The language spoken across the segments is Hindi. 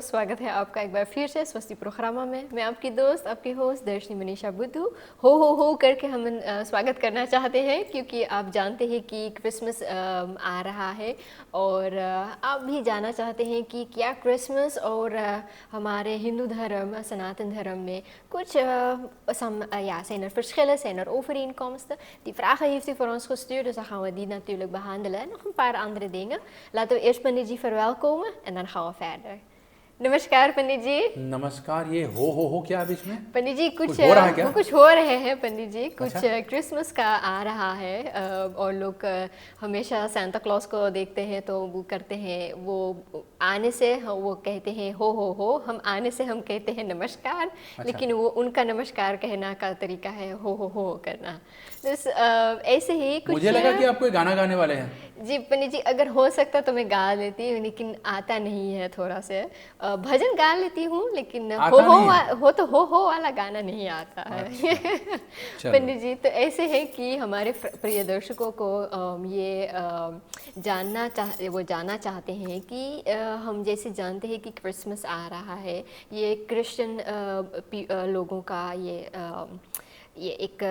स्वागत है आपका एक बार फिर से स्वस्ति प्रोग्रामा में। मैं आपकी दोस्त, आपकी होस्ट दर्शनी मनीषा बुद्धू हो करके हम स्वागत करना चाहते हैं, क्योंकि आप जानते हैं कि क्रिसमस आ रहा है और आप भी जानना चाहते हैं कि क्या क्रिसमस और हमारे हिंदू धर्म, sanaten धर्म में कुछ zijn er verschillen, zijn er overeenkomsten? Die vragen heeft u voor ons gestuurd, dus dan gaan we die natuurlijk behandelen en nog een paar andere dingen. Laten we eerst Pandit ji verwelkomen en dan gaan we verder. नमस्कार पंडित जी। नमस्कार। ये हो क्या है बीच में? पंडित जी कुछ हो रहा है क्या? कुछ हो रहे हैं पंडित जी, कुछ अच्छा? क्रिसमस का आ रहा है और लोग हमेशा सांता क्लॉज को देखते हैं तो वो करते हैं, वो आने से वो कहते हैं हो, हम आने से हम कहते हैं नमस्कार। अच्छा। लेकिन वो उनका नमस्कार कहना का तरीका है हो करना। बस ऐसे ही कुछ। मुझे लगा कि आप कोई गाना गाने वाले हैं। जी पंडित जी, अगर हो सकता तो मैं गा लेती हूँ, लेकिन आता नहीं है थोड़ा से। भजन गा लेती हूँ लेकिन हो वाला गाना नहीं आता है। अच्छा। पंडित जी, तो ऐसे है कि हमारे प्रिय दर्शकों को ये जानना चाहते हैं कि हम जैसे जानते हैं कि क्रिसमस आ रहा है, ये क्रिश्चियन लोगों का ये एक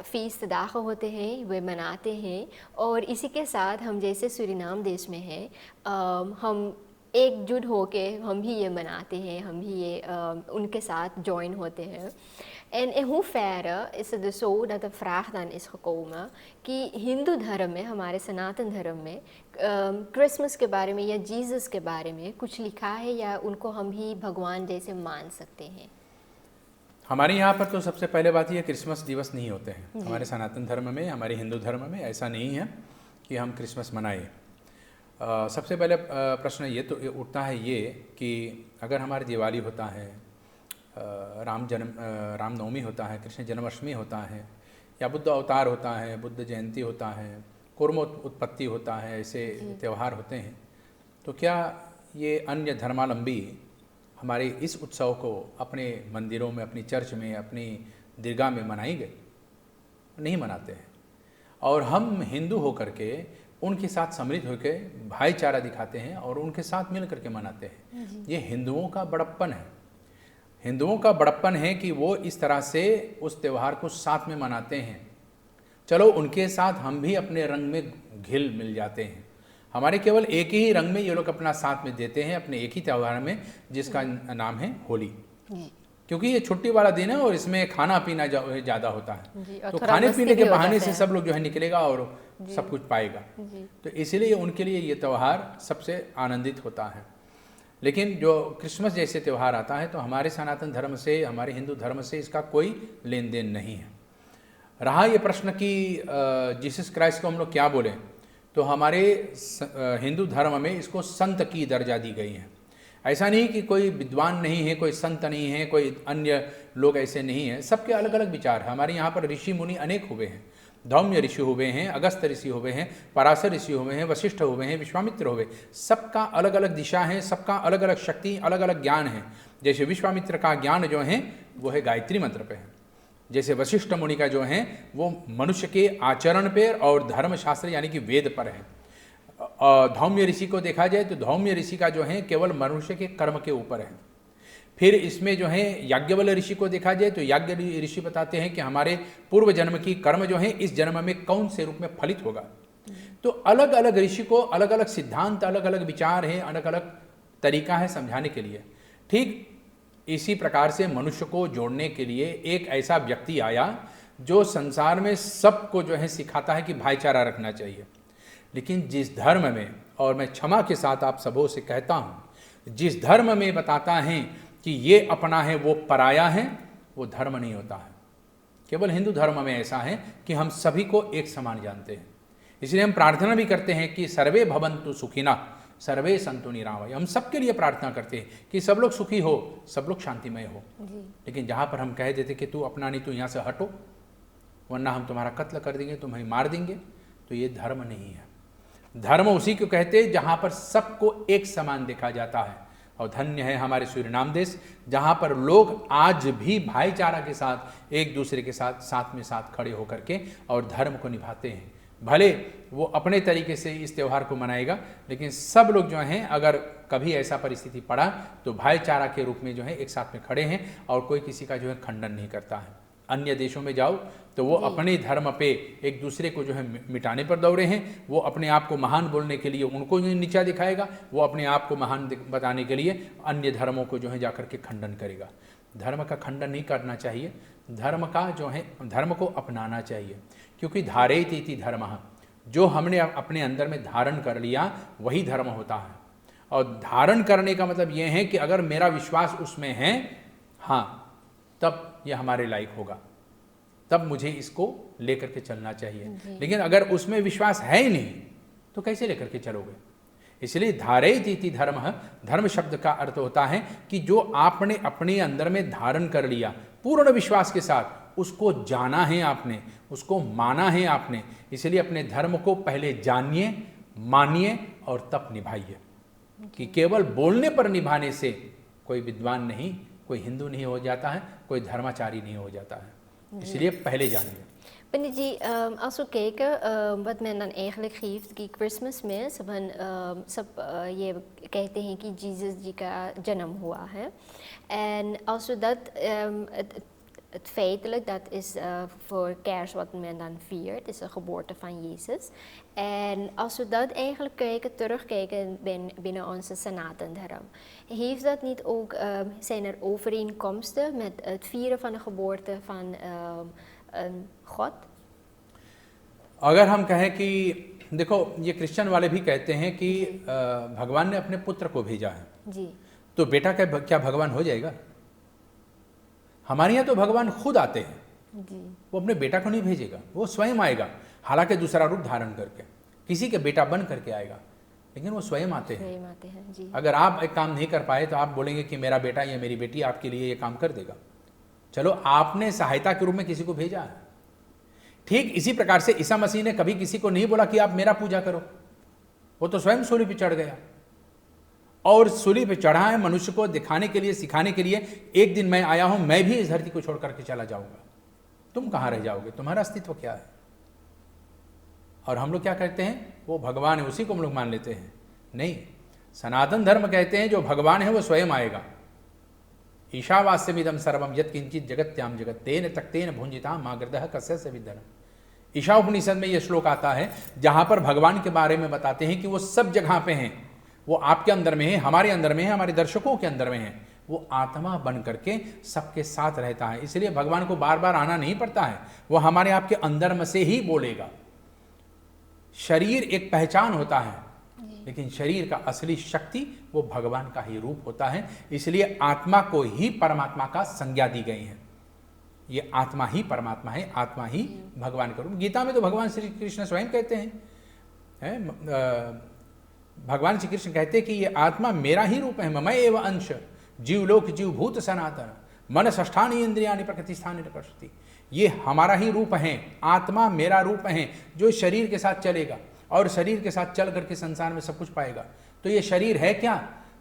फीस्ट दाखिल होते हैं, वे मनाते हैं। और इसी के साथ हम जैसे सूरीनाम देश में हैं, हम एकजुट होके हम भी ये मनाते हैं, हम भी ये उनके साथ join होते हैं। En in hoeverre is het dus zo dat de vraag dan is gekomen कि हिंदू धर्म में, हमारे सनातन धर्म में क्रिसमस के बारे में या जीसस के बारे में कुछ लिखा है या उनको हम भी भगवान जैसे मान सकते हैं? हमारे यहाँ पर तो सबसे पहले बात ये, क्रिसमस दिवस नहीं होते हैं हमारे सनातन धर्म में, हमारे हिंदू धर्म में ऐसा नहीं है कि हम क्रिसमस मनाएं। सबसे पहले प्रश्न ये तो उठता है ये कि अगर हमारी दिवाली होता है, रामनवमी होता है, कृष्ण जन्माष्टमी होता है, या बुद्ध अवतार होता है, बुद्ध जयंती होता है, कूर्म उत्पत्ति होता है, ऐसे त्यौहार होते हैं, तो क्या ये अन्य धर्मावलंबी हमारे इस उत्सव को अपने मंदिरों में, अपनी चर्च में, अपनी दरगाह में मनाएंगे? नहीं मनाते हैं। और हम हिंदू होकर के उनके साथ सम्मिलित होकर भाईचारा दिखाते हैं और उनके साथ मिल करके मनाते हैं। ये हिंदुओं का बड़प्पन है। हिंदुओं का बड़प्पन है कि वो इस तरह से उस त्यौहार को साथ में मनाते हैं। चलो उनके साथ हम भी अपने रंग में घिल मिल जाते हैं। हमारे केवल एक ही रंग में ये लोग अपना साथ में देते हैं, अपने एक ही त्यौहार में, जिसका नाम है होली। क्योंकि ये छुट्टी वाला दिन है और इसमें खाना पीना ज़्यादा होता है, तो खाने पीने के बहाने से सब लोग जो है निकलेगा और सब कुछ पाएगा। तो इसीलिए उनके लिए ये त्यौहार सबसे आनंदित होता है। लेकिन जो क्रिसमस जैसे त्यौहार आता है तो हमारे सनातन धर्म से, हमारे हिंदू धर्म से इसका कोई लेन देन नहीं है। रहा ये प्रश्न कि जीसस क्राइस्ट को हम लोग क्या बोलें, तो हमारे हिंदू धर्म में इसको संत की दर्जा दी गई है। ऐसा नहीं कि कोई विद्वान नहीं है, कोई संत नहीं है, कोई अन्य लोग ऐसे नहीं हैं, सबके अलग अलग विचार है। हमारे यहाँ पर ऋषि मुनि अनेक हुए हैं। धौम्य ऋषि हुए हैं, अगस्त ऋषि हुए हैं, पराशर ऋषि हुए हैं, वशिष्ठ हुए हैं, विश्वामित्र हुए। सबका अलग अलग दिशा है, सबका अलग अलग शक्ति, अलग अलग ज्ञान है। जैसे विश्वामित्र का ज्ञान जो है वो है गायत्री मंत्र पे है, जैसे वशिष्ठ मुनि का जो है वो मनुष्य के आचरण पर और धर्मशास्त्र यानी कि वेद पर है। धौम्य ऋषि को देखा जाए तो धौम्य ऋषि का जो है केवल मनुष्य के कर्म के ऊपर है। फिर इसमें जो है याज्ञवल्क्य ऋषि को देखा जाए तो याज्ञ ऋषि बताते हैं कि हमारे पूर्व जन्म की कर्म जो है इस जन्म में कौन से रूप में फलित होगा। तो अलग अलग ऋषि को अलग अलग सिद्धांत, अलग अलग विचार हैं, अलग अलग तरीका है समझाने के लिए। ठीक इसी प्रकार से मनुष्य को जोड़ने के लिए एक ऐसा व्यक्ति आया जो संसार में सबको जो है सिखाता है कि भाईचारा रखना चाहिए। लेकिन जिस धर्म में, और मैं क्षमा के साथ आप सबों से कहता हूँ, जिस धर्म में बताता है कि ये अपना है वो पराया है, वो धर्म नहीं होता है। केवल हिंदू धर्म में ऐसा है कि हम सभी को एक समान जानते हैं। इसलिए हम प्रार्थना भी करते हैं कि सर्वे भवन्तु सुखिनः सर्वे सन्तु निरामया। हम सबके लिए प्रार्थना करते हैं कि सब लोग सुखी हो, सब लोग शांतिमय हो। लेकिन जहाँ पर हम कह देते कि तू अपना नहीं, तू यहाँ से हटो वरना हम तुम्हारा कत्ल कर देंगे, तुम्हें मार देंगे, तो ये धर्म नहीं है। धर्म उसी को कहते हैं जहाँ पर सबको एक समान देखा जाता है। और धन्य है हमारे सूरीनाम देश, जहाँ पर लोग आज भी भाईचारा के साथ एक दूसरे के साथ में खड़े होकर के और धर्म को निभाते हैं। भले वो अपने तरीके से इस त्यौहार को मनाएगा, लेकिन सब लोग जो हैं अगर कभी ऐसा परिस्थिति पड़ा तो भाईचारा के रूप में जो है एक साथ में खड़े हैं और कोई किसी का जो है खंडन नहीं करता है। अन्य देशों में जाओ तो वो अपने धर्म पे एक दूसरे को जो है मिटाने पर दौड़े हैं। वो अपने आप को महान बोलने के लिए उनको नीचा दिखाएगा, वो अपने आप को महान बताने के लिए अन्य धर्मों को जो है जाकर के खंडन करेगा। धर्म का खंडन नहीं करना चाहिए, धर्म का जो है धर्म को अपनाना चाहिए, क्योंकि धारयति इति धर्मः, जो हमने अपने अंदर में धारण कर लिया वही धर्म होता है। और धारण करने का मतलब ये है कि अगर मेरा विश्वास उसमें है, हाँ, तब ये हमारे लायक होगा, तब मुझे इसको लेकर के चलना चाहिए। लेकिन अगर उसमें विश्वास है ही नहीं तो कैसे लेकर के चलोगे? इसलिए धारयति इति धर्मः, धर्म शब्द का अर्थ होता है कि जो आपने अपने अंदर में धारण कर लिया पूर्ण विश्वास के साथ, उसको जाना है आपने, उसको माना है आपने। इसलिए अपने धर्म को पहले जानिए, मानिए और तब निभाइए। कि केवल बोलने पर निभाने से कोई विद्वान नहीं, कोई हिंदू नहीं हो जाता है, कोई धर्माचारी नहीं हो जाता है। इसलिए पहले जानिए। Meneer G, als we kijken wat men dan eigenlijk geeft की क्रिसमस में सब ये कहते हैं कि जीसस जी का जन्म हुआ है। En als we dat het feitelijk, dat is voor kerst wat men dan viert, is de geboorte van Jezus. En als we dat eigenlijk terugkijken binnen onze Sanatan-dharma, heeft dat niet ook, zijn er overeenkomsten met het vieren van de geboorte van God? अगर हम कहें कि देखो, ये क्रिश्चियन वाले भी कहते हैं कि भगवान ने अपने पुत्र को भेजा है जी, तो बेटा क्या भगवान हो जाएगा? हमारे यहाँ तो भगवान खुद आते हैं जी, वो अपने बेटा को नहीं भेजेगा, वो स्वयं आएगा, हालांकि दूसरा रूप धारण करके किसी के बेटा बन करके आएगा, लेकिन वो स्वयं आते हैं। स्वयं आते हैं जी। अगर आप एक काम नहीं कर पाए तो आप बोलेंगे कि मेरा बेटा या मेरी बेटी आपके लिए ये काम कर देगा। चलो, आपने सहायता के रूप में किसी को भेजा है। ठीक इसी प्रकार से ईसा मसीह ने कभी किसी को नहीं बोला कि आप मेरा पूजा करो, वो तो स्वयं सूली पे चढ़ गया और सूली पे चढ़ा है मनुष्य को दिखाने के लिए, सिखाने के लिए, एक दिन मैं आया हूं, मैं भी इस धरती को छोड़ करके चला जाऊंगा, तुम कहां रह जाओगे, तुम्हारा अस्तित्व क्या है? और हम लोग क्या कहते हैं? वो भगवान है, उसी को हम लोग मान लेते हैं। नहीं, सनातन धर्म कहते हैं जो भगवान है वो स्वयं आएगा। ईशावास्यमिदं सर्वम यत् किंचित जगत्याम जगत तेन तक्तेन भुंजिताम मागर्दः कस्य विद्धनम्। ईशा उपनिषद में यह श्लोक आता है जहां पर भगवान के बारे में बताते हैं कि वो सब जगह पे हैं, वो आपके अंदर में है, हमारे अंदर में है, हमारे दर्शकों के अंदर में है। वो आत्मा बन करके सबके साथ रहता है, इसलिए भगवान को बार बार आना नहीं पड़ता है, वो हमारे आपके अंदर में से ही बोलेगा। शरीर एक पहचान होता है, लेकिन शरीर का असली शक्ति वो भगवान का ही रूप होता है। इसलिए आत्मा को ही परमात्मा का संज्ञा दी गई है। ये आत्मा ही परमात्मा है, आत्मा ही भगवान का रूप। गीता में तो भगवान श्री कृष्ण स्वयं कहते हैं, भगवान श्री कृष्ण कहते हैं कि ये आत्मा मेरा ही रूप है, मम एव अंश जीवलोक जीवभूत सनातन मन षष्ठानि इंद्रियाणि प्रकृति स्थानि प्रकृति। ये हमारा ही रूप है, आत्मा मेरा रूप है जो शरीर के साथ चलेगा और शरीर के साथ चल करके संसार में सब कुछ पाएगा। तो ये शरीर है क्या?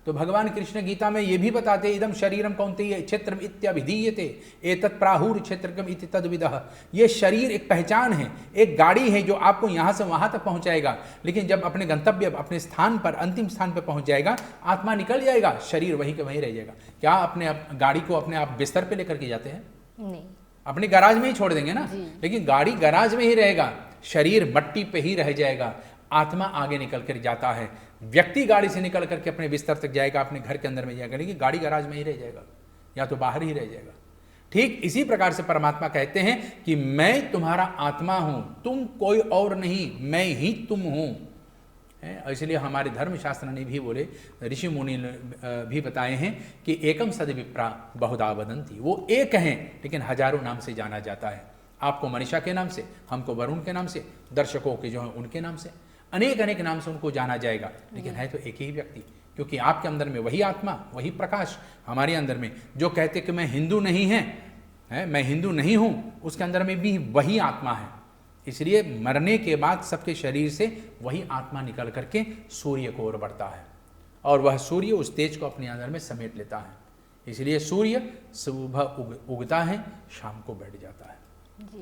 तो भगवान कृष्ण गीता में ये भी बताते, इदम शरीरम कौन्तेय क्षेत्रम इत्यभिधीयते एतत् प्राहुर क्षेत्रकम इति तद्विदः। ये शरीर एक पहचान है, एक गाड़ी है जो आपको यहाँ से वहाँ तक पहुँचाएगा, लेकिन जब अपने गंतव्य, अपने स्थान पर, अंतिम स्थान पर पहुँच जाएगा, आत्मा निकल जाएगा, शरीर वहीं के वहीं रह जाएगा। क्या अपने गाड़ी को अपने आप बिस्तर पर लेकर के जाते हैं? नहीं, अपने गैराज में ही छोड़ देंगे ना, लेकिन गाड़ी गैराज में ही रहेगा, शरीर मट्टी पे ही रह जाएगा, आत्मा आगे निकल कर जाता है। व्यक्ति गाड़ी से निकल करके अपने बिस्तर तक जाएगा, अपने घर के अंदर में जाएगा, लेकिन गाड़ी गैराज में ही रह जाएगा या तो बाहर ही रह जाएगा। ठीक इसी प्रकार से परमात्मा कहते हैं कि मैं तुम्हारा आत्मा हूं, तुम कोई और नहीं, मैं ही तुम हूं। इसलिए हमारे धर्मशास्त्र ने भी बोले, ऋषि मुनि भी बताए हैं कि एकम सद विप्रा बहुधा वदन्ति। वो एक हैं लेकिन हजारों नाम से जाना जाता है। आपको मनीषा के नाम से, हमको वरुण के नाम से, दर्शकों के जो है उनके नाम से, अनेक अनेक नाम से उनको जाना जाएगा, लेकिन है तो एक ही व्यक्ति, क्योंकि आपके अंदर में वही आत्मा, वही प्रकाश हमारे अंदर में। जो कहते कि मैं हिंदू नहीं है, मैं हिंदू नहीं हूं, उसके अंदर में भी वही आत्मा है। इसलिए मरने के बाद सबके शरीर से वही आत्मा निकल करके सूर्य को ओर बढ़ता है और वह सूर्य उस तेज को अपने अंदर में समेट लेता है। इसलिए सूर्य सुबह उगता है, शाम को बैठ जाता है।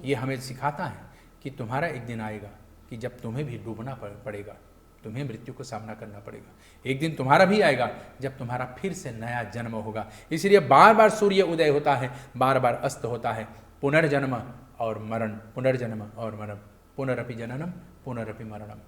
ये हमें सिखाता है कि तुम्हारा एक दिन आएगा कि जब तुम्हें भी डूबना पड़ेगा, तुम्हें मृत्यु को सामना करना पड़ेगा। एक दिन तुम्हारा भी आएगा जब तुम्हारा फिर से नया जन्म होगा। इसलिए बार बार सूर्य उदय होता है, बार बार अस्त होता है। पुनर्जन्म और मरण, पुनर्जन्म और मरण, पुनरपि जननम पुनरपि मरणम,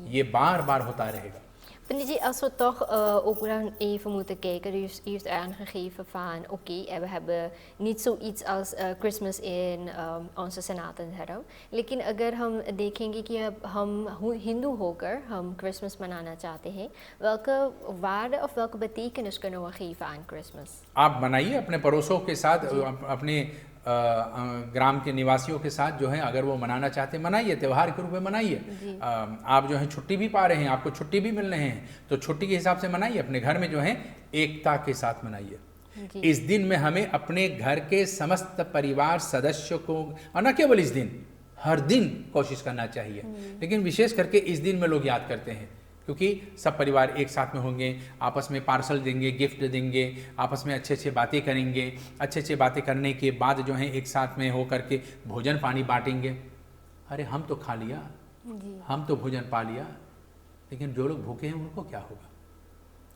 ये बार बार होता रहेगा। Pandy, als we toch ook dan even moeten kijken, u heeft aangegeven van oké, we hebben niet zoiets als Christmas in onze Sanatan Dharma, लेकिन अगर हम देखेंगे कि अब हम हिंदू होकर हम क्रिसमस मनाना चाहते हैं, welke waarde of welke betekenis kunnen we geven aan Christmas? आप मनाइए अपने पड़ोसों के साथ, अपने ग्राम के निवासियों के साथ जो है, अगर वो मनाना चाहते हैं मनाइए, त्यौहार के रूप में मनाइए। आप जो है छुट्टी भी पा रहे हैं, आपको छुट्टी भी मिल रहे हैं, तो छुट्टी के हिसाब से मनाइए। अपने घर में जो है एकता के साथ मनाइए। इस दिन में हमें अपने घर के समस्त परिवार सदस्यों को, और न केवल इस दिन, हर दिन कोशिश करना चाहिए, लेकिन विशेष करके इस दिन में लोग याद करते हैं क्योंकि सब परिवार एक साथ में होंगे, आपस में पार्सल देंगे, गिफ्ट देंगे, आपस में अच्छे अच्छे बातें करेंगे। अच्छे अच्छे बातें करने के बाद जो है एक साथ में हो करके भोजन पानी बांटेंगे। अरे हम तो खा लिया, हम तो भोजन पा लिया, लेकिन जो लोग भूखे हैं उनको क्या होगा?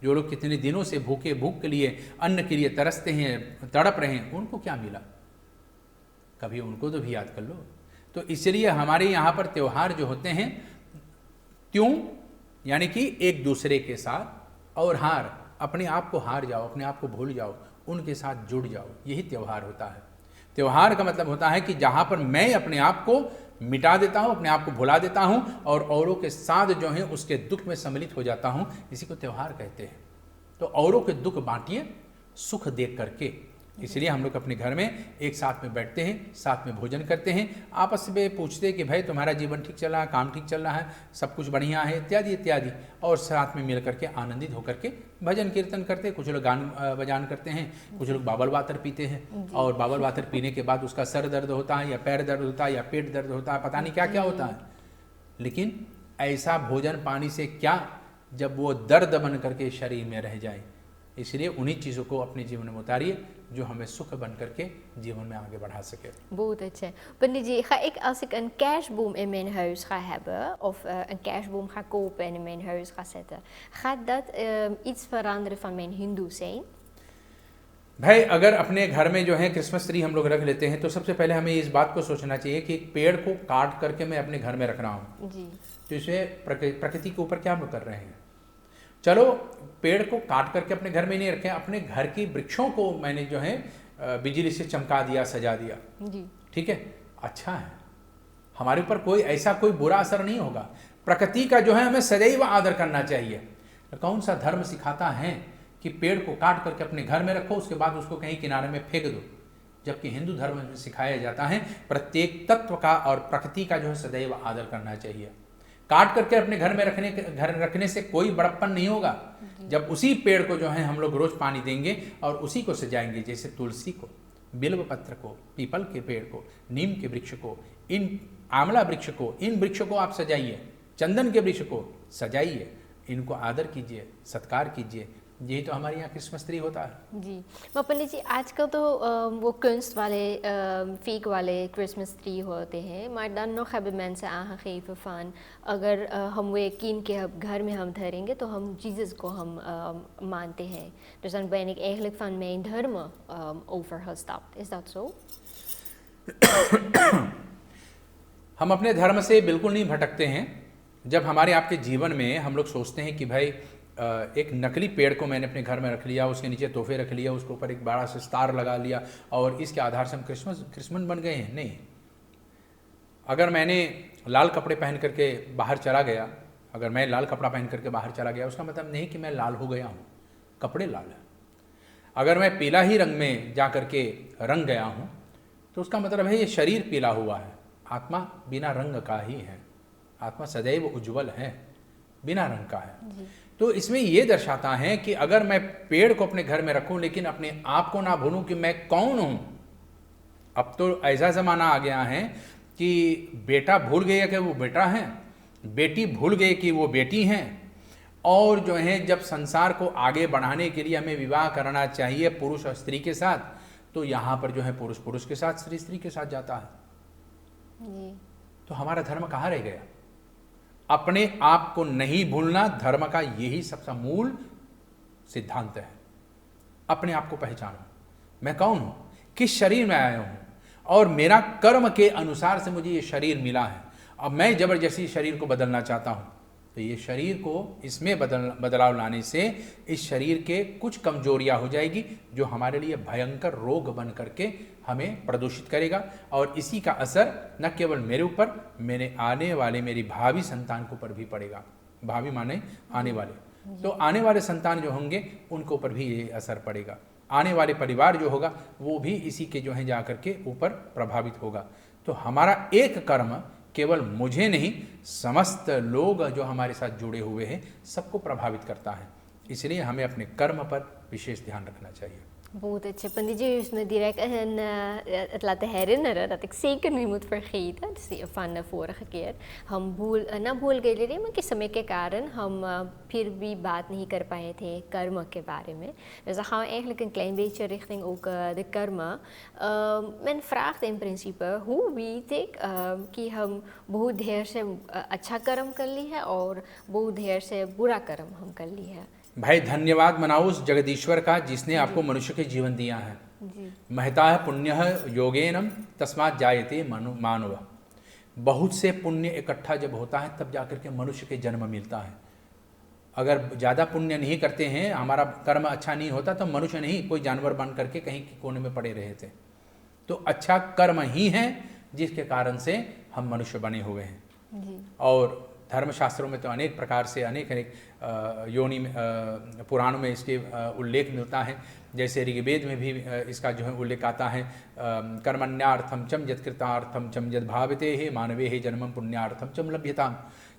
जो लोग कितने दिनों से भूख के लिए, अन्न के लिए तरसते हैं, तड़प रहे हैं, उनको क्या मिला? कभी उनको तो भी याद कर लो। तो इसलिए हमारे यहाँ पर त्यौहार जो होते हैं, त्यों यानी कि एक दूसरे के साथ, और हार, अपने आप को हार जाओ, अपने आप को भूल जाओ, उनके साथ जुड़ जाओ, यही त्यौहार होता है। त्यौहार का मतलब होता है कि जहाँ पर मैं अपने आप को मिटा देता हूँ, अपने आप को भुला देता हूँ और औरों के साथ जो है उसके दुख में सम्मिलित हो जाता हूँ, इसी को त्यौहार कहते हैं। तो औरों के दुख बांटिए सुख देख करके। इसलिए हम लोग अपने घर में एक साथ में बैठते हैं, साथ में भोजन करते हैं, आपस में पूछते हैं कि भाई तुम्हारा जीवन ठीक चल रहा है, काम ठीक चल रहा है, सब कुछ बढ़िया है, इत्यादि इत्यादि, और साथ में मिल करके आनंदित होकर के भजन कीर्तन करते हैं। कुछ लोग गान बजान करते हैं, कुछ लोग बाबल वातर पीते हैं, और बाबल वातर पीने के बाद उसका सर दर्द होता है या पैर दर्द होता है या पेट दर्द होता है, पता नहीं क्या क्या होता है। लेकिन ऐसा भोजन पानी से क्या, जब वो दर्द बन करके शरीर में rह जाए। इसलिए उन्हीं चीज़ों को अपने जीवन में उतारिए जो हमें सुख बन करके जीवन में आगे बढ़ा सके। बहुत अच्छा। पंडित जी, als ik een kerstboom in mijn huis ga hebben of een kerstboom ga kopen en in mijn huis ga zetten, gaat dat iets veranderen van mijn hindoe zijn? भाई अगर अपने घर में जो है क्रिसमस ट्री हम लोग रख लेते हैं तो सबसे पहले हमें इस बात को सोचना चाहिए कि एक पेड़ को काट करके मैं अपने घर में रख रहा हूँ, तो इसमें प्रकृति के ऊपर क्या हम लोग कर रहे हैं? चलो पेड़ को काट करके अपने घर में नहीं रखें, अपने घर की वृक्षों को मैंने जो है बिजली से चमका दिया, सजा दिया, ठीक है, अच्छा है, हमारे ऊपर कोई ऐसा कोई बुरा असर नहीं होगा। प्रकृति का जो है हमें सदैव आदर करना चाहिए। तो कौन सा धर्म सिखाता है कि पेड़ को काट करके अपने घर में रखो, उसके बाद उसको कहीं किनारे में फेंक दो? जबकि हिंदू धर्म में सिखाया जाता है प्रत्येक तत्व का और प्रकृति का जो है सदैव आदर करना चाहिए। काट करके अपने घर में रखने से कोई बड़प्पन नहीं होगा। जब उसी पेड़ को जो है हम लोग रोज पानी देंगे और उसी को सजाएंगे, जैसे तुलसी को, बिल्व पत्र को, पीपल के पेड़ को, नीम के वृक्ष को, इन आंवला वृक्ष को, इन वृक्षों को आप सजाइए, चंदन के वृक्ष को सजाइए, इनको आदर कीजिए, सत्कार कीजिए। यही तो हमारे यहाँ क्रिसमस ट्री होता है जी। maar पंडित जी, आजकल तो वो kunst वाले फेक वाले क्रिसमस ट्री होते हैं, maar dan nog hebben mensen aangegeven van अगर हम वो यकीन के घर में हम धरेंगे तो हम जीसस को हम मानते हैं, dus dan ben ik eigenlijk van mijn धर्म overgestapt. Is dat zo? हम अपने धर्म से बिल्कुल नहीं भटकते हैं। जब हमारे आपके जीवन में हम लोग सोचते हैं कि भाई एक नकली पेड़ को मैंने अपने घर में रख लिया, उसके नीचे तोहफे रख लिया, उसके ऊपर एक बड़ा सा स्टार लगा लिया और इसके आधार से हम क्रिसमस बन गए हैं, नहीं। अगर मैंने लाल कपड़े पहन करके बाहर चला गया, अगर मैं लाल कपड़ा पहन करके बाहर चला गया, उसका मतलब नहीं कि मैं लाल हो गया हूँ, कपड़े लाल हैं। अगर मैं पीला ही रंग में जा करके रंग गया हूँ तो उसका मतलब है ये शरीर पीला हुआ है, आत्मा बिना रंग का ही है, आत्मा सदैव उज्जवल है, बिना रंग का है। तो इसमें ये दर्शाता है कि अगर मैं पेड़ को अपने घर में रखूं लेकिन अपने आप को ना भूलूं कि मैं कौन हूं। अब तो ऐसा ज़माना आ गया है कि बेटा भूल गया कि वो बेटा है, बेटी भूल गई कि वो बेटी हैं, और जो है जब संसार को आगे बढ़ाने के लिए हमें विवाह करना चाहिए पुरुष और स्त्री के साथ, तो यहाँ पर जो है पुरुष पुरुष के साथ, स्त्री स्त्री के साथ जाता है। तो हमारा धर्म कहाँ रह गया? अपने आप को नहीं भूलना धर्म का यही सबसे मूल सिद्धांत है। अपने आप को पहचानो, मैं कौन हूं, किस शरीर में आया हूं, और मेरा कर्म के अनुसार से मुझे ये शरीर मिला है। अब मैं जबरदस्ती शरीर को बदलना चाहता हूं, तो ये शरीर को इसमें बदलाव लाने से इस शरीर के कुछ कमजोरियां हो जाएगी, जो हमारे लिए भयंकर रोग बन करके हमें प्रदूषित करेगा। और इसी का असर न केवल मेरे ऊपर, मेरे आने वाले, मेरी भावी संतान के ऊपर भी पड़ेगा। भावी माने आने वाले, तो आने वाले संतान जो होंगे उनके ऊपर भी ये असर पड़ेगा। आने वाले परिवार जो होगा वो भी इसी के जो है जा करके ऊपर प्रभावित होगा। तो हमारा एक कर्म केवल मुझे नहीं, समस्त लोग जो हमारे साथ जुड़े हुए हैं सबको प्रभावित करता है। इसलिए हमें अपने कर्म पर विशेष ध्यान रखना चाहिए। Goed, Pandit ji is me direct het laten herinneren dat ik zeker niet moet vergeten, dus van de vorige keer. हम ना भूल गए थे, कि समय के कारण हम फिर भी बात नहीं कर पाए थे कर्म के बारे में. Dus dan gaan we eigenlijk een klein beetje richting ook de karma. Men vraagt in principe, hoe weet ik कि हम बहुत ढेर से अच्छा कर्म कर ली है और बहुत ढेर से बुरा कर्म हम कर ली है. भाई धन्यवाद मनाओ उस जगदीश्वर का जिसने आपको मनुष्य के जीवन दिया है। महता है पुण्य योगेनम तस्मात् जायते मानव। बहुत से पुण्य इकट्ठा जब होता है तब जाकर के मनुष्य के जन्म मिलता है। अगर ज़्यादा पुण्य नहीं करते हैं, हमारा कर्म अच्छा नहीं होता, तो मनुष्य नहीं, कोई जानवर बन करके कहीं कोने में पड़े रहे थे। तो अच्छा कर्म ही है जिसके कारण से हम मनुष्य बने हुए हैं। और धर्मशास्त्रों में तो अनेक प्रकार से अनेक योनि में पुराणों में इसके उल्लेख मिलता है। जैसे ऋग्वेद में भी इसका जो है उल्लेख आता है, कर्मण्यार्थम चम यत्कृतार्थम चम यद भावते हे मानवे हे जन्मम पुण्यार्थम चम लभ्यताम,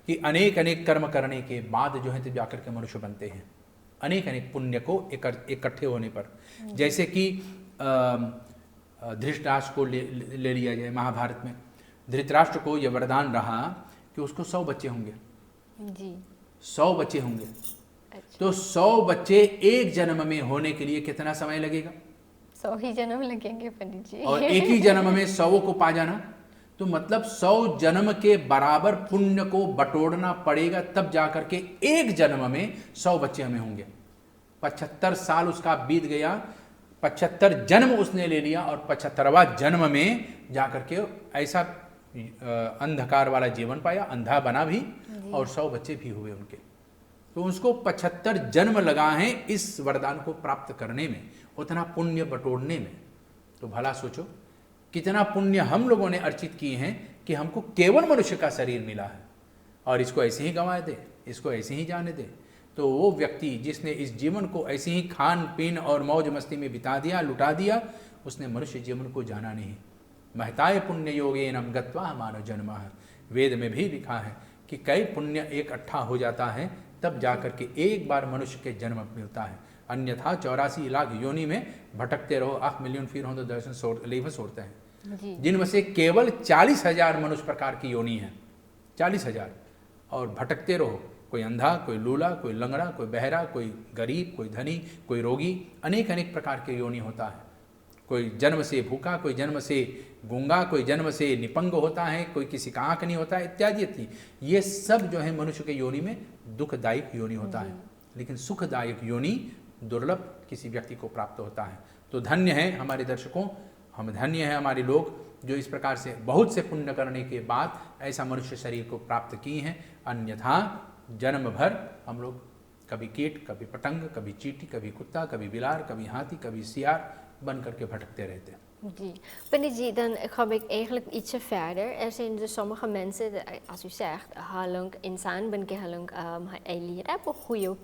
कि अनेक अनेक कर्म करने के बाद जो है तब जाकर के मनुष्य बनते हैं, अनेक अनेक पुण्य को इकट्ठे होने पर। जैसे कि धृतराष्ट्र को ले लिया जाए, महाभारत में धृतराष्ट्र को यह वरदान रहा कि उसको 100 बच्चे होंगे जी, 100 बच्चे होंगे। अच्छा। तो 100 बच्चे एक जन्म में होने के लिए कितना समय लगेगा? 100 ही जन्म लगेंगे पंडित जी। और एक ही जन्म में 100 को पा जाना, तो मतलब 100 जन्म के बराबर पुण्य को बटोरना पड़ेगा, तब जाकर के एक जन्म में 100 बच्चे हमें होंगे। 75 साल उसका बीत गया, 75 जन्म उसने ले लिया, और 75वां जन्म में जाकर के ऐसा अंधकार वाला जीवन पाया, अंधा बना भी, और 100 बच्चे भी हुए उनके। तो उसको 75 जन्म लगा है इस वरदान को प्राप्त करने में, उतना पुण्य बटोरने में। तो भला सोचो कितना पुण्य हम लोगों ने अर्जित किए हैं कि हमको केवल मनुष्य का शरीर मिला है, और इसको ऐसे ही गंवा दे, इसको ऐसे ही जाने दे। तो वो व्यक्ति जिसने इस जीवन को ऐसे ही खान पीन और मौज मस्ती में बिता दिया, लुटा दिया, उसने मनुष्य जीवन को जाना नहीं। महताय पुण्य योगेनम गत्वा मानव जन्म। वेद में भी लिखा है कि कई पुण्य इकट्ठा हो जाता है तब जाकर के एक बार मनुष्य के जन्म मिलता है, अन्यथा 84 लाख योनि में भटकते रहो, 8 मिलियन फिर हो तो दर्शन लेव सोड़ते हैं, जिनमें से केवल 40,000 मनुष्य प्रकार की योनि है, 40,000, और भटकते रहो। कोई अंधा, कोई लूला, कोई लंगड़ा, कोई बहरा, कोई गरीब, कोई धनी, कोई रोगी, अनेक अनेक प्रकार के योनि होता है। कोई जन्म से भूखा, कोई जन्म से गूंगा, कोई जन्म से निपंग होता है, कोई किसी का आँख नहीं होता है, इत्यादि इत्यादि। ये सब जो है मनुष्य के योनि में दुखदायक योनि होता है, लेकिन सुखदायक योनि दुर्लभ किसी व्यक्ति को प्राप्त होता है। तो धन्य है हमारे दर्शकों, हम धन्य हैं हमारे लोग जो इस प्रकार से बहुत से पुण्य करने के बाद ऐसा मनुष्य शरीर को प्राप्त किए हैं। अन्यथा जन्म भर हम लोग कभी कीट, कभी पतंग, कभी चींटी, कभी कुत्ता, कभी बिलार, कभी हाथी, कभी सियार बन करके भटकते रहते हैं। जी, Pandit ji, dan ga ik eigenlijk ietsje verder. Er zijn dus sommige mensen, als u zegt, halang insan ben ke halang eli hai, वो goede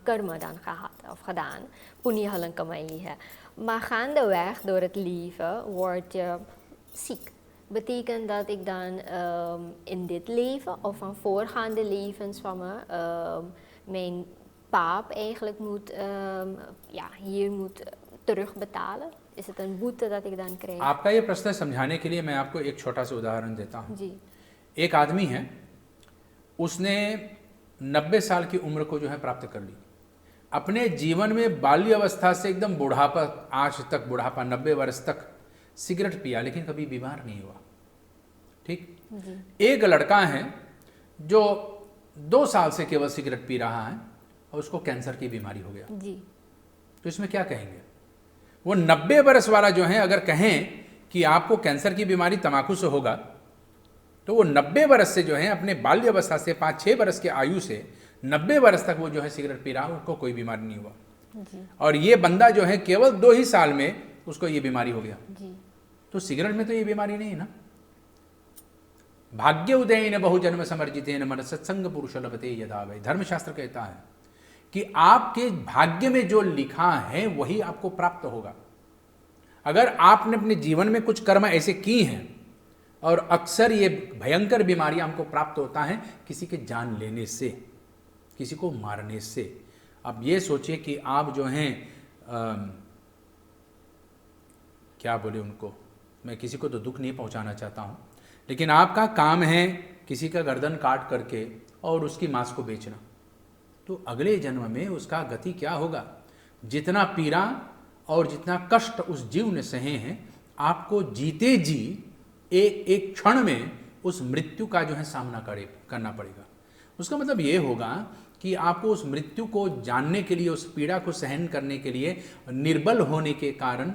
karma dan gehad of gedaan, punya halang kamaili hai. Maar gaandeweg door het leven word je ziek. Betekent dat ik dan in dit leven of van voorgaande levens van me mijn paap eigenlijk moet, hier moet terugbetalen? Is het een boete dat ik dan krijg? आपका ये प्रश्न समझाने के लिए मैं आपको एक छोटा सा उदाहरण देता हूँ। जी। एक आदमी है, उसने 90 साल की उम्र को जो है प्राप्त कर ली। अपने जीवन में बाल्य अवस्था से एकदम बुढ़ापा, आज तक बुढ़ापा 90 वर्ष तक सिगरेट पिया, लेकिन कभी बीमार नहीं हुआ। ठीक। एक लड़का है जो 2 साल से केवल सिगरेट पी रहा है और उसको कैंसर की बीमारी हो गया, जी तो इसमें क्या कहेंगे? वो 90 वर्ष वाला जो है अगर कहें कि आपको कैंसर की बीमारी तंबाकू से होगा, तो वो 90 वर्ष से जो है अपने बाल्यावस्था से 5-6 वर्ष के आयु से 90 वर्ष तक वो जो है सिगरेट पी रहा, उसको कोई बीमारी नहीं हुआ। जी और ये बंदा जो है केवल 2 ही साल में उसको ये बीमारी हो गया। जी तो सिगरेट में तो ये बीमारी नहीं है ना। भाग्य उदयन बहुजन्म समर्जितेन मन सत्संग पुरुष लभते यदा वै। धर्मशास्त्र कहता है कि आपके भाग्य में जो लिखा है वही आपको प्राप्त होगा। अगर आपने अपने जीवन में कुछ कर्म ऐसे किए हैं, और अक्सर ये भयंकर बीमारियां हमको प्राप्त होता है किसी के जान लेने से, किसी को मारने से। अब ये सोचिए कि आप जो हैं क्या बोले उनको, मैं किसी को तो दुख नहीं पहुंचाना चाहता हूं, लेकिन आपका काम है किसी का गर्दन काट करके और उसकी मांस को बेचना, तो अगले जन्म में उसका गति क्या होगा? जितना पीड़ा और जितना कष्ट उस जीव ने सहे हैं, आपको जीते जी एक क्षण में उस मृत्यु का जो है सामना करना पड़ेगा। उसका मतलब ये होगा कि आपको उस मृत्यु को जानने के लिए, उस पीड़ा को सहन करने के लिए निर्बल होने के कारण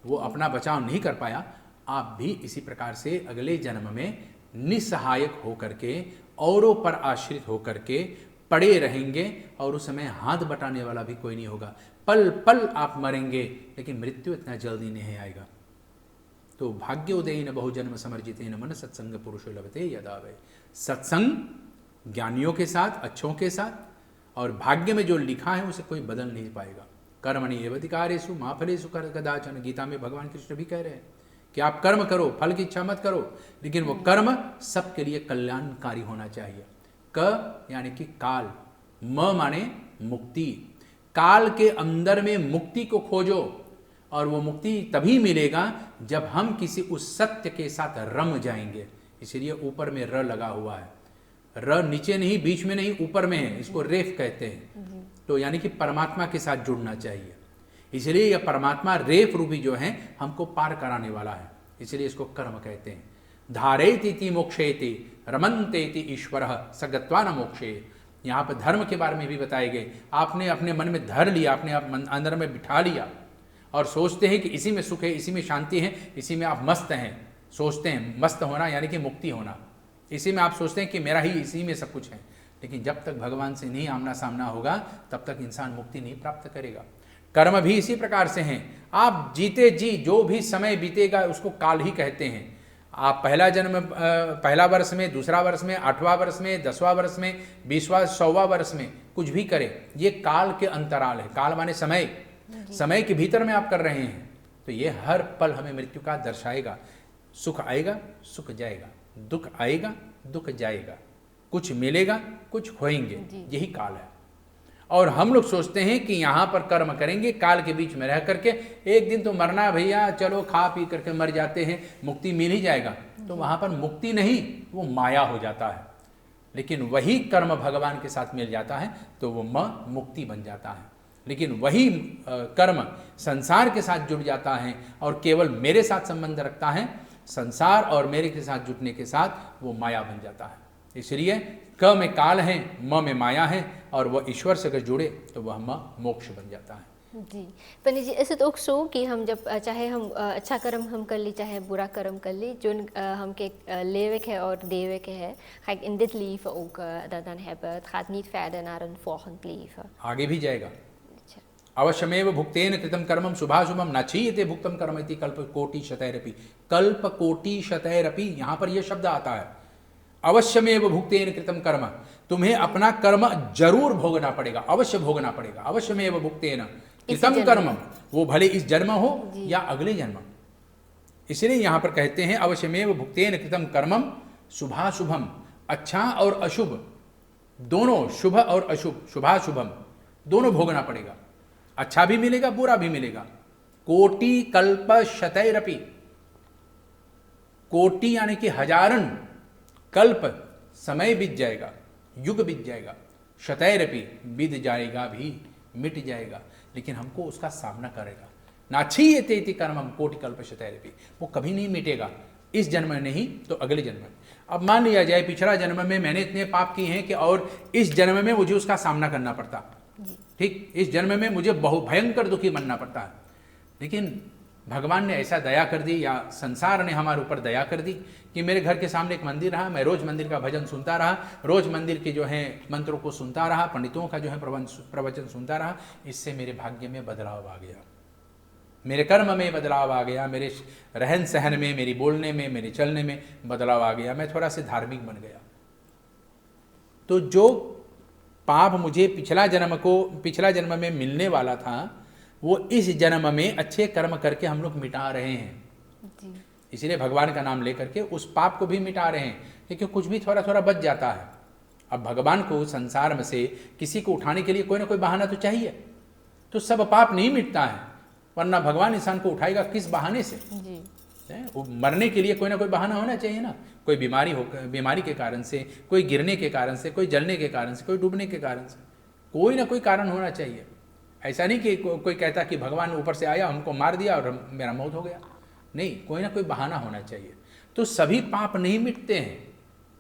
वो अपना बचाव नहीं कर पाया। आप भी इसी प्रकार से अगले जन्म में निसहायक होकर के, औरों पर आश्रित होकर के पड़े रहेंगे, और उस समय हाथ बटाने वाला भी कोई नहीं होगा। पल पल आप मरेंगे, लेकिन मृत्यु इतना जल्दी नहीं आएगा। तो भाग्य उदयन बहुजन्म समर्जितेन मन सत्संग पुरुष लभते यदा वै। सत्संग ज्ञानियों के साथ, अच्छों के साथ, और भाग्य में जो लिखा है उसे कोई बदल नहीं पाएगा। कर्मणि एव अधिकारेषु मा फलेषु कदाचन। गीता में भगवान कृष्ण भी कह रहे हैं कि आप कर्म करो, फल की इच्छा मत करो, लेकिन वो कर्म सबके लिए कल्याणकारी होना चाहिए। क यानी कि काल, म माने मुक्ति। काल के अंदर में मुक्ति को खोजो, और वो मुक्ति तभी मिलेगा जब हम किसी उस सत्य के साथ रम जाएंगे। इसलिए ऊपर में र लगा हुआ है। र नीचे नहीं, बीच में नहीं, ऊपर में है। इसको रेफ कहते हैं। तो यानी कि परमात्मा के साथ जुड़ना चाहिए। इसलिए यह परमात्मा रेफ रूपी जो है हमको पार कराने वाला है, इसलिए इसको कर्म कहते हैं। धारेति मोक्षेति रमन्तेति ईश्वरः सगत्वा न मोक्षे। यहाँ पर धर्म के बारे में भी बताए गए। आपने अपने मन में धर लिया, अपने आप अंदर में बिठा लिया, और सोचते हैं कि इसी में सुख है, इसी में शांति है, इसी में आप मस्त हैं। सोचते हैं मस्त होना यानी कि मुक्ति होना, इसी में आप सोचते हैं कि मेरा ही इसी में सब कुछ है। लेकिन जब तक भगवान से नहीं आमना सामना होगा, तब तक इंसान मुक्ति नहीं प्राप्त करेगा। कर्म भी इसी प्रकार से हैं। आप जीते जी जो भी समय बीतेगा उसको काल ही कहते हैं। आप पहला जन्म, पहला वर्ष में, दूसरा वर्ष में, 8वां वर्ष में, 10वां वर्ष में, 20वां, 100वां वर्ष में कुछ भी करें, ये काल के अंतराल है। काल माने समय, समय के भीतर में आप कर रहे हैं, तो ये हर पल हमें मृत्यु का दर्शाएगा। सुख आएगा, सुख जाएगा, दुख आएगा, दुख जाएगा, कुछ मिलेगा, कुछ खोएंगे, यही काल है। और हम लोग सोचते हैं कि यहाँ पर कर्म करेंगे, काल के बीच में रह करके एक दिन तो मरना है भैया, चलो खा पी करके मर जाते हैं, मुक्ति मिल ही जाएगा। तो वहाँ पर मुक्ति नहीं, वो माया हो जाता है। लेकिन वही कर्म भगवान के साथ मिल जाता है तो वो मुक्ति बन जाता है। लेकिन वही कर्म संसार के साथ जुड़ जाता है और केवल मेरे साथ संबंध रखता है, संसार और मेरे के साथ जुटने के साथ वो माया बन जाता है। इसलिए क में काल है, म में माया है, और वह ईश्वर से अगर जुड़े तो वह मोक्ष बन जाता है। जी पंडित जी, ऐसे तो सो कि हम जब चाहे हम अच्छा कर्म हम कर ली, चाहे बुरा कर्म कर ली, जो हमके leeuwig है और deeuwig है, ga ik in dit leven ook dat dan hebben. Het gaat niet verder naar een volgend leven. आगे भी जाएगा। अवश्यमेव भुक्तेन कृतम कर्मम शुभाशुभम नचीयते भुक्तम कर्म इति कल्प कोटि शतैरपि। कल्प कोटि शतैरपि, यहाँ पर यह शब्द आता है। अवश्यमेव भुक्तेन कृतम कर्म, तुम्हें अपना कर्म जरूर भोगना पड़ेगा, अवश्य भोगना पड़ेगा। अवश्यमेव भुक्तेन कृतम कर्मम, वो भले इस जन्म हो या अगले जन्म। इसलिए यहाँ पर कहते हैं अवश्यमेव भुक्तेन कृतम कर्मम शुभाशुभम, अच्छा और अशुभ दोनों, शुभ और अशुभ, शुभाशुभम दोनों भोगना पड़ेगा। अच्छा भी मिलेगा, बुरा भी मिलेगा। कोटि कल्प शतैरपि, कोटि यानी कि हजारन, कल्प समय बीत जाएगा, युग बीत जाएगा, शतैरपि बीत जाएगा भी, मिट जाएगा, लेकिन हमको उसका सामना करेगा। नाछीयते इति कर्मम कोटि कल्प शतैरपि, वो कभी नहीं मिटेगा। इस जन्म में नहीं तो अगले जन्म में। अब मान लिया जाए पिछला जन्म में मैंने इतने पाप किए हैं कि और इस जन्म में मुझे उसका सामना करना पड़ता, ठीक, इस जन्म में मुझे बहुत भयंकर दुखी बनना पड़ता है, लेकिन भगवान ने ऐसा दया कर दी या संसार ने हमारे ऊपर दया कर दी कि मेरे घर के सामने एक मंदिर रहा, मैं रोज मंदिर का भजन सुनता रहा, रोज मंदिर के जो है मंत्रों को सुनता रहा, पंडितों का जो है प्रवचन सुनता रहा। इससे मेरे भाग्य में बदलाव आ गया, मेरे कर्म में बदलाव आ गया, मेरे रहन सहन में, मेरी बोलने में, मेरे चलने में बदलाव आ गया, मैं थोड़ा सा धार्मिक बन गया। तो जो पाप मुझे पिछला जन्म में मिलने वाला था वो इस जन्म में अच्छे कर्म करके हम लोग मिटा रहे हैं जी। इसलिए भगवान का नाम लेकर के उस पाप को भी मिटा रहे हैं, क्योंकि कुछ भी थोड़ा थोड़ा बच जाता है। अब भगवान को संसार में से किसी को उठाने के लिए कोई ना कोई बहाना तो चाहिए, तो सब पाप नहीं मिटता है, वरना भगवान इंसान को उठाएगा किस बहाने से जी। मरने के लिए कोई ना कोई बहाना होना चाहिए ना, कोई बीमारी के कारण से, कोई गिरने के कारण से, कोई जलने के कारण से, कोई डूबने के कारण से, कोई ना कोई कारण होना चाहिए। ऐसा नहीं कि कोई कहता कि भगवान ऊपर से आया हमको मार दिया और मेरा मौत हो गया, नहीं, कोई ना कोई बहाना होना चाहिए। तो सभी पाप नहीं मिटते हैं,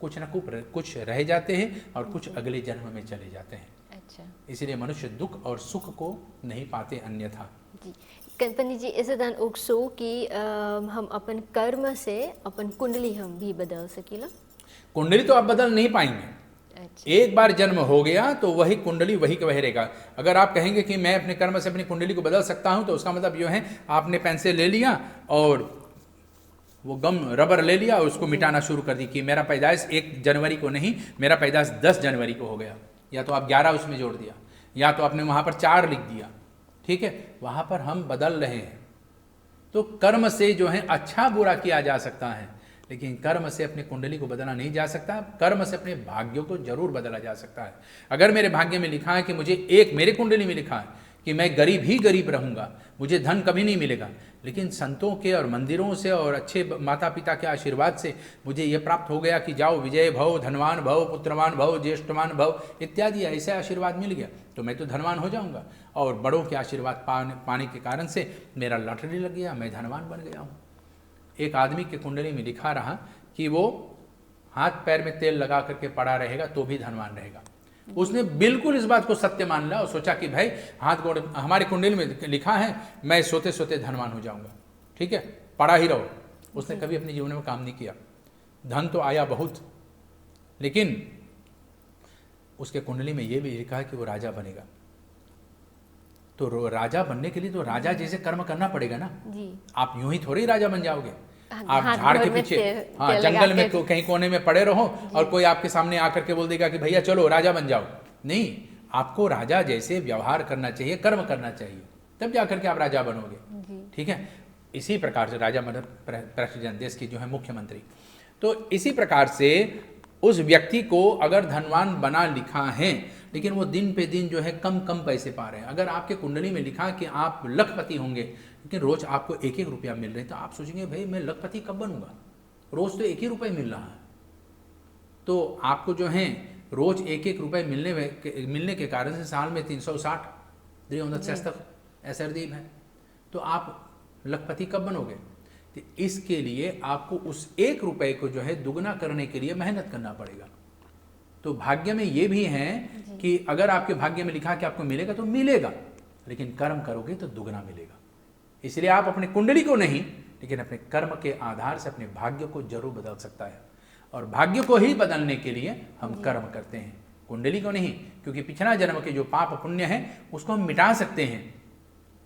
कुछ ना कुछ रह जाते हैं और कुछ अगले जन्म में चले जाते हैं। अच्छा, इसलिए मनुष्य दुख और सुख को नहीं पाते अन्यथा जी। पंडित जी, is it then also कि हम अपन कर्म से अपन कुंडली हम भी बदल सकीला? कुंडली तो आप बदल नहीं पाएंगे। अच्छा। एक बार जन्म हो गया तो वही कुंडली वही का वही रहेगा। अगर आप कहेंगे कि मैं अपने कर्म से अपनी कुंडली को बदल सकता हूं, तो उसका मतलब ये है आपने पेंसिल ले लिया और वो गम रबर ले लिया और उसको मिटाना शुरू कर दी कि मेरा पैदाइश 1 जनवरी को नहीं, मेरा पैदाइश 10 जनवरी को हो गया, या तो आप 11 उसमें जोड़ दिया, या तो आपने वहां पर 4 लिख दिया, ठीक है, वहां पर हम बदल रहे हैं। तो कर्म से जो है अच्छा बुरा किया जा सकता है, लेकिन कर्म से अपनी कुंडली को बदला नहीं जा सकता। कर्म से अपने भाग्यों को जरूर बदला जा सकता है। अगर मेरे भाग्य में लिखा है कि मेरे कुंडली में लिखा है कि मैं गरीब ही गरीब रहूंगा, मुझे धन कभी नहीं मिलेगा, लेकिन संतों के और मंदिरों से और अच्छे माता पिता के आशीर्वाद से मुझे ये प्राप्त हो गया कि जाओ विजय भव, धनवान भव, पुत्रवान भव, ज्येष्ठवान भव इत्यादि ऐसे आशीर्वाद मिल गया, तो मैं तो धनवान हो जाऊंगा। और बड़ों के आशीर्वाद पाने के कारण से मेरा लॉटरी लग गया, मैं धनवान बन गया हूँ। एक आदमी के कुंडली में लिखा रहा कि वो हाथ पैर में तेल लगा करके पड़ा रहेगा तो भी धनवान रहेगा। उसने बिल्कुल इस बात को सत्य मान लिया और सोचा कि भाई हाथ गोड़ हमारे कुंडली में लिखा है, मैं सोते सोते धनवान हो जाऊंगा, ठीक है, पड़ा ही रहो। उसने कभी अपने जीवन में काम नहीं किया, धन तो आया बहुत, लेकिन उसके कुंडली में यह भी लिखा है कि वो राजा बनेगा। तो राजा बनने के लिए तो राजा जैसे कर्म करना पड़ेगा ना जी। आप यूं ही थोड़ी राजा बन जाओगे। आप झाड़ के पीछे जंगल में तो कहीं कोने में पड़े रहो और कोई आपके सामने आकर के बोल देगा कि भैया चलो राजा बन जाओ, नहीं, आपको राजा जैसे व्यवहार करना चाहिए, कर्म करना चाहिए, तब जाकर के आप राजा बनोगे, ठीक है। इसी प्रकार से राजा मतलब प्रेसिडेंट, देश की जो है मुख्यमंत्री। तो इसी प्रकार से उस व्यक्ति को अगर धनवान बना लिखा है, लेकिन वो दिन पे दिन जो है कम पैसे पा रहे हैं। अगर आपके कुंडली में लिखा कि आप लखपति होंगे, लेकिन रोज आपको 1-1 रुपया मिल रहे हैं, तो आप सोचेंगे भाई मैं लखपति कब बनूंगा, रोज तो 1 ही रुपये मिल रहा है। तो आपको जो है रोज 1-1 रुपये मिलने के कारण से साल में 360 ऐसा दिन है, तो आप लखपति कब बनोगे। तो इसके लिए आपको उस 1 रुपये को जो है दुगना करने के लिए मेहनत करना पड़ेगा। तो भाग्य में ये भी है कि अगर आपके भाग्य में लिखा कि आपको मिलेगा तो मिलेगा, लेकिन कर्म करोगे तो दुगना मिलेगा। इसलिए आप अपने कुंडली को नहीं, लेकिन अपने कर्म के आधार से अपने भाग्य को जरूर बदल सकता है। और भाग्य को ही बदलने के लिए हम कर्म करते हैं, कुंडली को नहीं, क्योंकि पिछला जन्म के जो पाप पुण्य है उसको हम मिटा सकते हैं,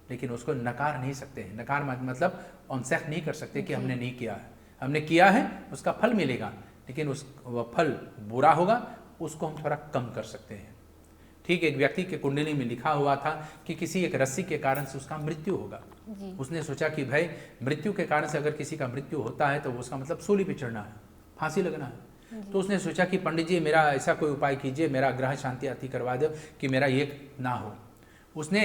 लेकिन उसको नकार नहीं सकते हैं। नकार मतलब ऑनसेक्ट नहीं कर सकते कि हमने नहीं किया है, हमने किया है उसका फल मिलेगा, लेकिन वह फल बुरा होगा, उसको हम थोड़ा कम कर सकते हैं। ठीक, एक व्यक्ति के कुंडली में लिखा हुआ था कि किसी एक रस्सी के कारण से उसका मृत्यु होगा। उसने सोचा कि भाई मृत्यु के कारण से अगर किसी का मृत्यु होता है तो उसका मतलब सूली पे चढ़ना है, फांसी लगना है। तो उसने सोचा कि पंडित जी मेरा ऐसा कोई उपाय कीजिए, मेरा ग्रह शांति आती करवा दो कि मेरा ये ना हो। उसने,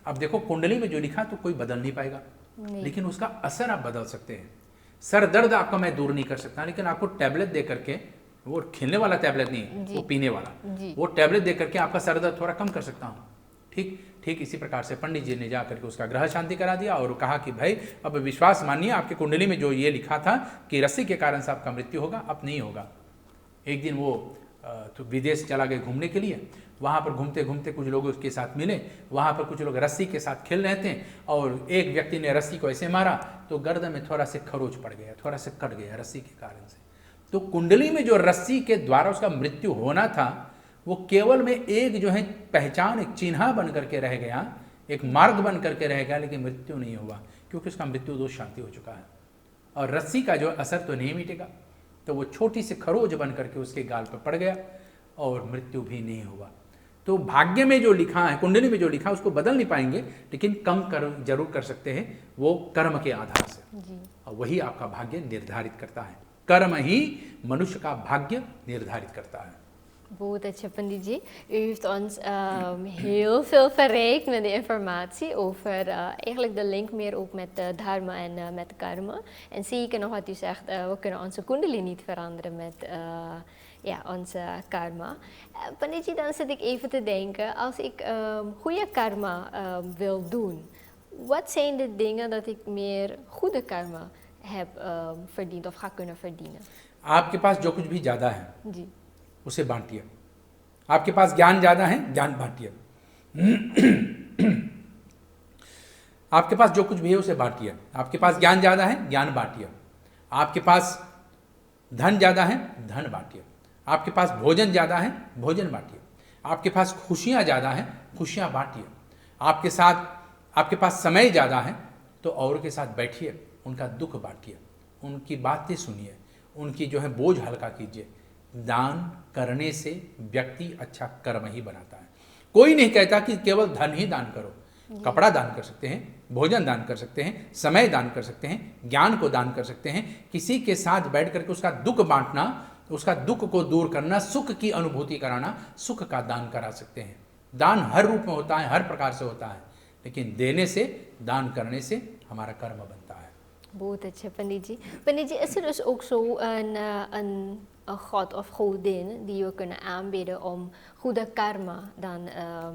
अब देखो कुंडली में जो लिखा तो कोई बदल नहीं पाएगा, लेकिन उसका असर आप बदल सकते हैं। सर दर्द आपका मैं दूर नहीं कर सकता, लेकिन आपको टैबलेट दे करके, वो खेलने वाला टैबलेट नहीं, वो पीने वाला, वो टैबलेट दे करके आपका सर दर्द थोड़ा कम कर सकता हूँ। ठीक, ठीक इसी प्रकार से पंडित जी ने जा करके उसका ग्रह शांति करा दिया और कहा कि भाई अब विश्वास मानिए, आपकी कुंडली में जो ये लिखा था कि रस्सी के कारण से आपका मृत्यु होगा, अब नहीं होगा। एक दिन वो तो विदेश चला गए घूमने के लिए। वहाँ पर घूमते घूमते कुछ लोग उसके साथ मिले। वहाँ पर कुछ लोग रस्सी के साथ खेल रहे थे और एक व्यक्ति ने रस्सी को ऐसे मारा तो गर्दन में थोड़ा से खरोच पड़ गया, थोड़ा से कट गया रस्सी के कारण से। तो कुंडली में जो रस्सी के द्वारा उसका मृत्यु होना था वो केवल में एक जो है पहचान, एक चिन्ह बन करके रह गया, एक मार्ग बन करके रह गया, लेकिन मृत्यु नहीं हुआ क्योंकि उसका मृत्यु दोष शांति हो चुका है और रस्सी का जो असर तो नहीं मिटेगा। तो वो छोटी सी खरोज बन करके उसके गाल पर पड़ गया और मृत्यु भी नहीं हुआ। तो भाग्य में जो लिखा है, कुंडली में जो लिखा है उसको बदल नहीं पाएंगे, लेकिन कम कर जरूर कर सकते हैं वो कर्म के आधार से जी। और वही आपका भाग्य निर्धारित करता है। कर्म ही मनुष्य का भाग्य निर्धारित करता है। Goed, Pandit ji, u heeft ons heel veel verrijkt met de informatie over eigenlijk de link meer ook met dharma en met karma. En zeker nog wat u zegt, we kunnen onze kundalini niet veranderen met ja, onze karma. Pandit ji, dan zit ik even te denken, als ik goede karma wil doen, wat zijn de dingen dat ik meer goede karma heb verdiend of ga kunnen verdienen? आपके पास जो कुछ भी ज़्यादा है जी। उसे बांटिए। आपके पास ज्ञान ज़्यादा है, ज्ञान बांटिए। आपके पास जो कुछ भी है उसे बांटिए। आपके पास ज्ञान ज़्यादा है, ज्ञान बांटिए। आपके पास धन ज़्यादा है, धन बांटिए। आपके पास भोजन ज़्यादा है, भोजन बांटिए। आपके पास खुशियाँ ज़्यादा हैं, खुशियाँ बांटिए। आपके पास समय ज़्यादा है तो औरों के साथ बैठिए, उनका दुख बांटिए, उनकी बातें सुनिए, उनकी जो है बोझ हल्का कीजिए। दान करने से व्यक्ति अच्छा कर्म ही बनाता है। कोई नहीं कहता कि केवल धन ही दान करो, कपड़ा दान कर सकते हैं, भोजन दान कर सकते हैं, समय दान कर सकते हैं, ज्ञान को दान कर सकते हैं। किसी के साथ बैठ करके उसका दुख बांटना, उसका दुख को दूर करना, सुख की अनुभूति कराना, सुख का दान करा सकते हैं। दान हर रूप में होता है, हर प्रकार से होता है, लेकिन देने से, दान करने से हमारा कर्म बनता है। बहुत अच्छे पंडित जी। पंडित जी, is er dus ook zo een god of godin die we kunnen aanbidden om goede karma dan,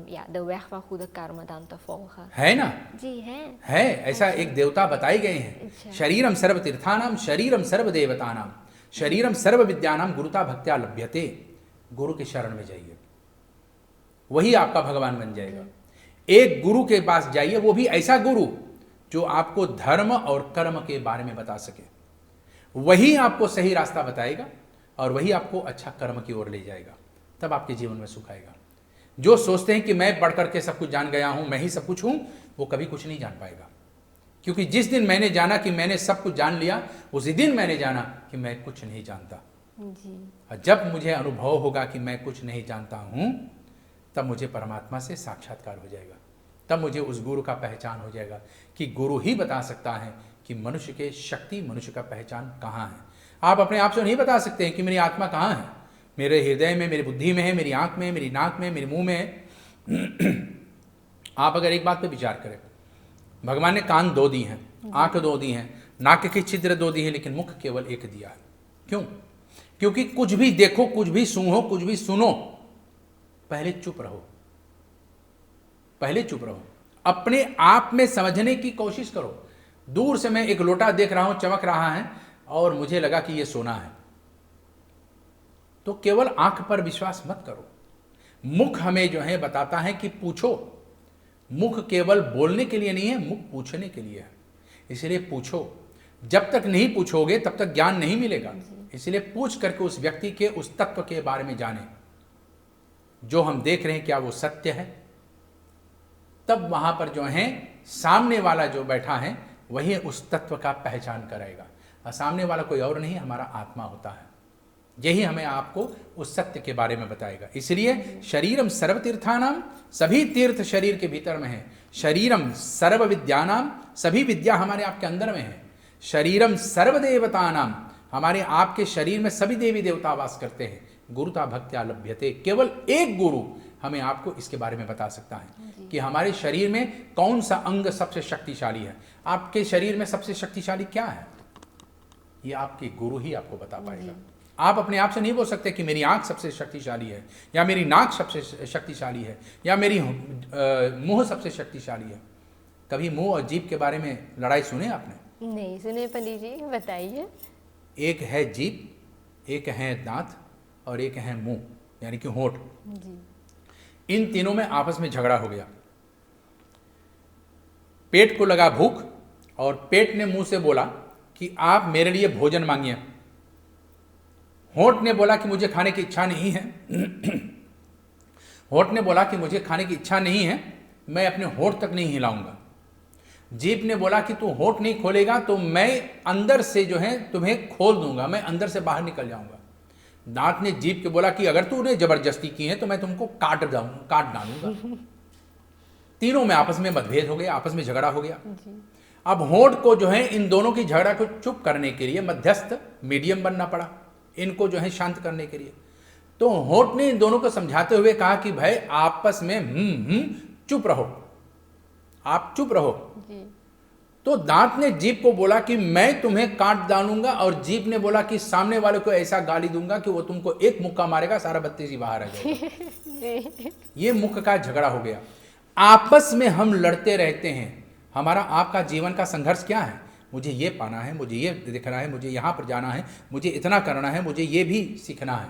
ja, de weg van goede karma dan te volgen? है ना? जी है। ऐसा एक देवता बताए गए हैं। शरीरम सर्व तीर्थानाम, शरीरम सर्व देवतानाम, शरीरम सर्व विद्यानाम, गुरुता भक्त्या लभ्यते। गुरु के शरण में जाइए, वही आपका भगवान बन जाएगा। एक गुरु के पास जाइए, वो भी ऐसा गुरु जो आपको धर्म और कर्म के बारे में बता सके। वही आपको सही रास्ता बताएगा और वही आपको अच्छा कर्म की ओर ले जाएगा। तब आपके जीवन में सुख आएगा। जो सोचते हैं कि मैं बढ़ करके सब कुछ जान गया हूं, मैं ही सब कुछ हूं, वो कभी कुछ नहीं जान पाएगा। क्योंकि जिस दिन मैंने जाना कि मैंने सब कुछ जान लिया, उसी दिन मैंने जाना कि मैं कुछ नहीं जानता जी। और जब मुझे अनुभव होगा कि मैं कुछ नहीं जानता हूं, तब मुझे परमात्मा से साक्षात्कार हो जाएगा। तब मुझे उस गुरु का पहचान हो जाएगा कि गुरु ही बता सकता है कि मनुष्य के शक्ति, मनुष्य का पहचान कहाँ है। आप अपने आप से नहीं बता सकते हैं कि मेरी आत्मा कहाँ है, मेरे हृदय में, मेरी बुद्धि में है, मेरी आँख में, मेरी नाक में, मेरे मुंह में है। आप अगर एक बात पे विचार करें, भगवान ने कान 2 दी हैं, आँख 2 दी हैं, नाक के छिद्र 2 दी हैं, लेकिन मुख केवल 1 दिया है। क्यों? क्योंकि कुछ भी देखो, कुछ भी सूंघो, कुछ भी सुनो, पहले चुप रहो, पहले चुप रहो। अपने आप में समझने की कोशिश करो। दूर से मैं एक लोटा देख रहा हूं, चमक रहा है और मुझे लगा कि ये सोना है, तो केवल आंख पर विश्वास मत करो। मुख हमें जो है बताता है कि पूछो। मुख केवल बोलने के लिए नहीं है, मुख पूछने के लिए है। इसलिए पूछो। जब तक नहीं पूछोगे तब तक ज्ञान नहीं मिलेगा। इसलिए पूछ करके उस व्यक्ति के, उस तत्व के बारे में जाने। जो हम देख रहे हैं क्या वो सत्य है? तब वहां पर जो है सामने वाला जो बैठा है वही उस तत्व का पहचान कराएगा। और सामने वाला कोई और नहीं, हमारा आत्मा होता है। यही हमें आपको उस सत्य के बारे में बताएगा। इसलिए शरीरम सर्व तीर्थानाम, सभी तीर्थ शरीर के भीतर में है। शरीरम सर्व विद्यानाम, सभी विद्या हमारे आपके अंदर में है। शरीरम सर्व देवतानाम, हमारे आपके शरीर में सभी देवी देवता वास करते हैं। गुरुता भक्त्या लभ्यते, केवल एक गुरु हमें आपको इसके बारे में बता सकता है कि हमारे शरीर में कौन सा अंग सबसे शक्तिशाली है। आपके शरीर में सबसे शक्तिशाली क्या है, ये आपके गुरु ही आपको बता पाएगा। आप अपने आप से नहीं बोल सकते कि मेरी आँख सबसे शक्तिशाली है, या मेरी नाक सबसे शक्तिशाली है, या मेरी मुंह सबसे शक्तिशाली है। कभी मुंह और जीभ के बारे में लड़ाई सुने आपने? नहीं सुने पंडित जी, बताइए। एक है जीभ, एक है दांत, और एक है मुंह यानी कि होंठ। जी। इन तीनों में आपस में झगड़ा हो गया। पेट को लगा भूख, और पेट ने मुंह से बोला कि आप मेरे लिए भोजन मांगिए। होंठ ने बोला कि मुझे खाने की इच्छा नहीं है। होंठ ने बोला कि मुझे खाने की इच्छा नहीं है, मैं अपने होंठ तक नहीं हिलाऊंगा। जीभ ने बोला कि तू होंठ नहीं खोलेगा तो मैं अंदर से जो है तुम्हें खोल दूंगा, मैं अंदर से बाहर निकल जाऊंगा। दांत ने जीभ के बोला कि अगर तूने जबरदस्ती की है तो मैं तुमको काट डालूंगा। तीनों में आपस में मतभेद हो गया, आपस में झगड़ा हो गया। अब होंठ को जो है इन दोनों की झगड़ा को चुप करने के लिए मध्यस्थ मीडियम बनना पड़ा, इनको जो है शांत करने के लिए। तो होंठ ने इन दोनों को समझाते हुए कहा कि भाई आपस में चुप रहो, आप चुप रहो। जी। तो दांत ने जीभ को बोला कि मैं तुम्हें काट डालूंगा, और जीभ ने बोला कि सामने वाले को ऐसा गाली दूंगा कि वो तुमको एक मुक्का मारेगा, सारा बत्तीस ही बाहर आ जाएगा। ये मुख का झगड़ा हो गया। आपस में हम लड़ते रहते हैं। हमारा आपका जीवन का संघर्ष क्या है? मुझे ये पाना है, मुझे ये दिखना है, मुझे यहाँ पर जाना है, मुझे इतना करना है, मुझे ये भी सीखना है।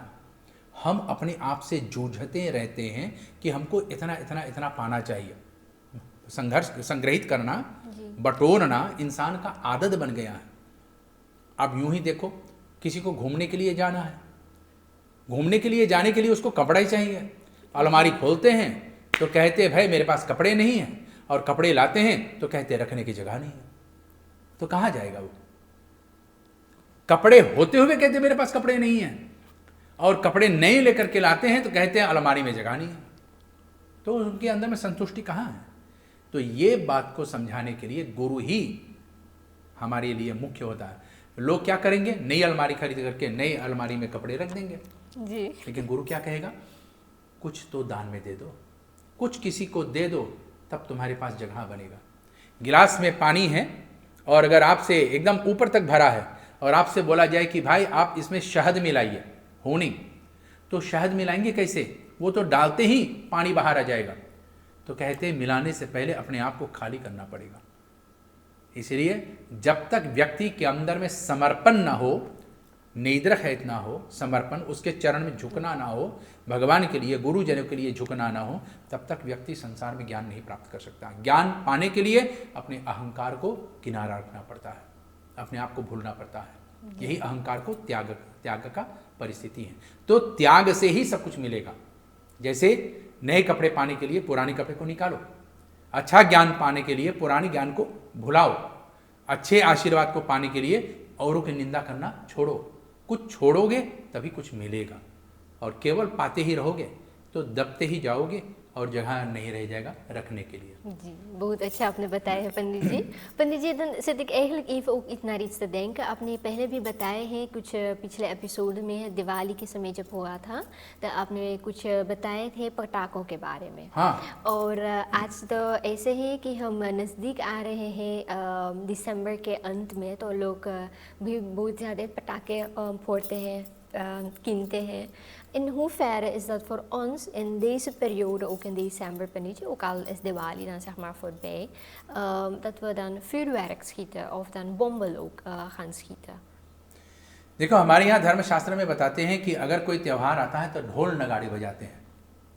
हम अपने आप से जूझते रहते हैं कि हमको इतना इतना इतना पाना चाहिए। संघर्ष संग्रहित करना, बटोरना इंसान का आदत बन गया है। अब यूं ही देखो, किसी को घूमने के लिए जाना है, घूमने के लिए जाने के लिए उसको कपड़ा ही चाहिए। अलमारी खोलते हैं तो कहते हैं भाई मेरे पास कपड़े नहीं हैं, और कपड़े लाते हैं तो कहते हैं रखने की जगह नहीं है। तो कहाँ जाएगा वो? कपड़े होते हुए कहते मेरे पास कपड़े नहीं हैं, और कपड़े नए लेकर के लाते हैं तो कहते हैं अलमारी में जगह नहीं है। तो उनके अंदर में संतुष्टि कहाँ है? तो ये बात को समझाने के लिए गुरु ही हमारे लिए मुख्य होता है। लोग क्या करेंगे? नई अलमारी खरीद करके नई अलमारी में कपड़े रख देंगे जी। लेकिन गुरु क्या कहेगा? कुछ तो दान में दे दो, कुछ किसी को दे दो, तब तुम्हारे पास जगह बनेगा। गिलास में पानी है और अगर आपसे एकदम ऊपर तक भरा है और आपसे बोला जाए कि भाई आप इसमें शहद मिलाइए, हो नहीं, तो शहद मिलाएंगे कैसे? वो तो डालते ही पानी बाहर आ जाएगा। तो कहते हैं मिलाने से पहले अपने आप को खाली करना पड़ेगा। इसलिए जब तक व्यक्ति के अंदर में समर्पण ना हो, निद्रखैत ना हो, समर्पण, उसके चरण में झुकना ना हो, भगवान के लिए, गुरुजनों के लिए झुकना ना हो, तब तक व्यक्ति संसार में ज्ञान नहीं प्राप्त कर सकता। ज्ञान पाने के लिए अपने अहंकार को किनारा रखना पड़ता है, अपने आप को भूलना पड़ता है। यही अहंकार को त्याग का परिस्थिति है। तो त्याग से ही सब कुछ मिलेगा। जैसे नए कपड़े पाने के लिए पुराने कपड़े को निकालो, अच्छा ज्ञान पाने के लिए पुराने ज्ञान को भुलाओ, अच्छे आशीर्वाद को पाने के लिए औरों की निंदा करना छोड़ो। कुछ छोड़ोगे तभी कुछ मिलेगा, और केवल पाते ही रहोगे तो दबते ही जाओगे और जगह नहीं रह जाएगा रखने के लिए। जी, बहुत अच्छा आपने बताया है पंडित जी। पंडित जी, dan zit ik eigenlijk even ook iets naar iets te denken। आपने पहले भी बताए हैं, कुछ पिछले एपिसोड में दिवाली के समय जब हुआ था तो आपने कुछ बताए थे पटाखों के बारे में। हाँ। और आज तो ऐसे ही कि हम नज़दीक आ रहे हैं दिसंबर के अंत में, तो लोग भी बहुत ज़्यादा पटाखे फोड़ते हैं, कीनते हैं। In hoeverre is dat voor ons in deze periode, ook in december, Panitje, ook al is Diwali dan zeg maar voorbij, dat we dan vuurwerk schieten of dan bommen ook gaan schieten? देखो, हमारे यहाँ धर्मशास्त्र में बताते हैं कि अगर कोई त्यौहार आता है तो ढोल नगाड़े बजाते हैं।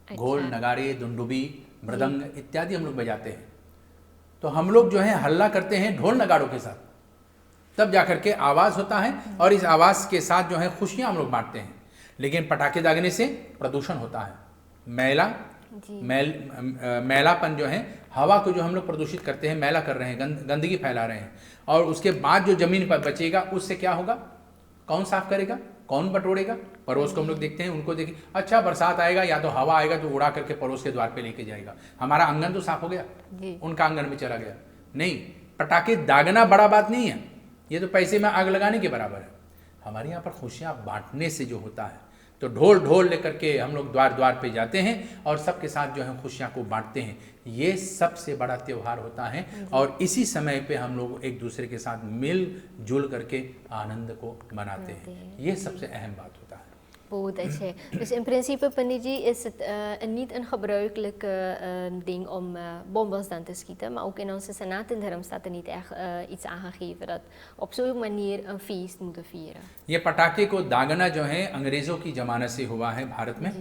अच्छा। ढोल नगाड़े, दुंदुबी, मृदंग इत्यादि हम लोग बजाते हैं। तो हम लोग जो है हल्ला करते हैं ढोल नगाड़ों के साथ, तब जाकर के आवाज़ होता है, और इस आवाज़ के साथ जो है खुशियाँ हम लोग बांटते हैं। लेकिन पटाखे दागने से प्रदूषण होता है, मैलापन जो है, हवा को जो हम लोग प्रदूषित करते हैं, मैला कर रहे हैं, गंदगी फैला रहे हैं। और उसके बाद जो जमीन पर बचेगा उससे क्या होगा? कौन साफ करेगा? कौन बटोरेगा? पड़ोस को हम लोग देखते हैं, उनको देखिए, अच्छा बरसात आएगा या तो हवा आएगा तो उड़ा करके पड़ोस के द्वार पे लेके जाएगा, हमारा आंगन तो साफ हो गया, उनका आंगन में चला गया। नहीं, पटाखे दागना बड़ा बात नहीं है, ये तो पैसे में आग लगाने के बराबर है। हमारे यहाँ पर खुशियाँ बांटने से जो होता है, तो ढोल ढोल लेकर के हम लोग द्वार द्वार पे जाते हैं और सबके साथ जो है खुशियाँ को बांटते हैं। ये सबसे बड़ा त्यौहार होता है और इसी समय पे हम लोग एक दूसरे के साथ मिल जुल करके आनंद को मनाते हैं। ये सबसे अहम बात होता है। बहुत अच्छे. Dus in principe, Panditji, is het niet een gebruikelijke ding om bonbons dan te schieten. Maar ook in onze Sanatendharm staat er niet echt iets aangegeven dat op zo'n manier een feest moeten vieren. ये पटाखे को दागना जो है अंग्रेज़ों की ज़मानत से हुआ है भारत में।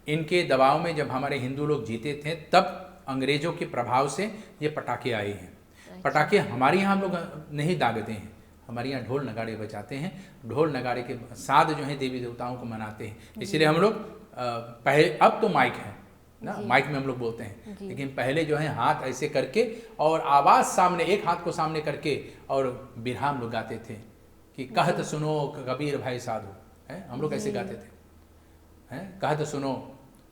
इनके दबाव में जब हमारे हिंदू लोग जीते थे तब अंग्रेज़ों के प्रभाव से ये पटाखे आए हैं। पटाखे हमारे यहाँ हम लोग नहीं दागते हैं, हमारे यहाँ ढोल नगाड़े बजाते हैं। ढोल नगाड़े के साथ जो है देवी देवताओं को मनाते हैं। इसीलिए हम लोग पहले, अब तो माइक है ना, माइक में हम लोग बोलते हैं, लेकिन पहले जो है हाथ ऐसे करके और आवाज़ सामने, एक हाथ को सामने करके और बिरहा हम लोग गाते थे कि कहत सुनो कबीर भाई साधु, है हम लोग ऐसे गाते थे, हैं कहत सुनो,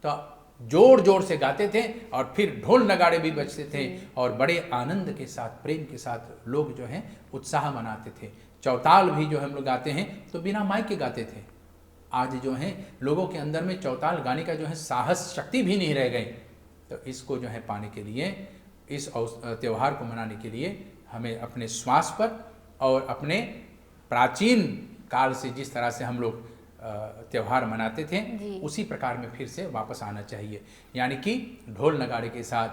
तो जोर जोर से गाते थे और फिर ढोल नगाड़े भी बजते थे और बड़े आनंद के साथ, प्रेम के साथ लोग जो हैं उत्साह मनाते थे। चौताल भी जो हम लोग गाते हैं तो बिना माइक के गाते थे। आज जो है लोगों के अंदर में चौताल गाने का जो है साहस, शक्ति भी नहीं रह गई। तो इसको जो है पाने के लिए, इस त्यौहार को मनाने के लिए हमें अपने श्वास पर और अपने प्राचीन काल से जिस तरह से हम लोग त्यौहार मनाते थे उसी प्रकार में फिर से वापस आना चाहिए। यानी कि ढोल नगाड़े के साथ,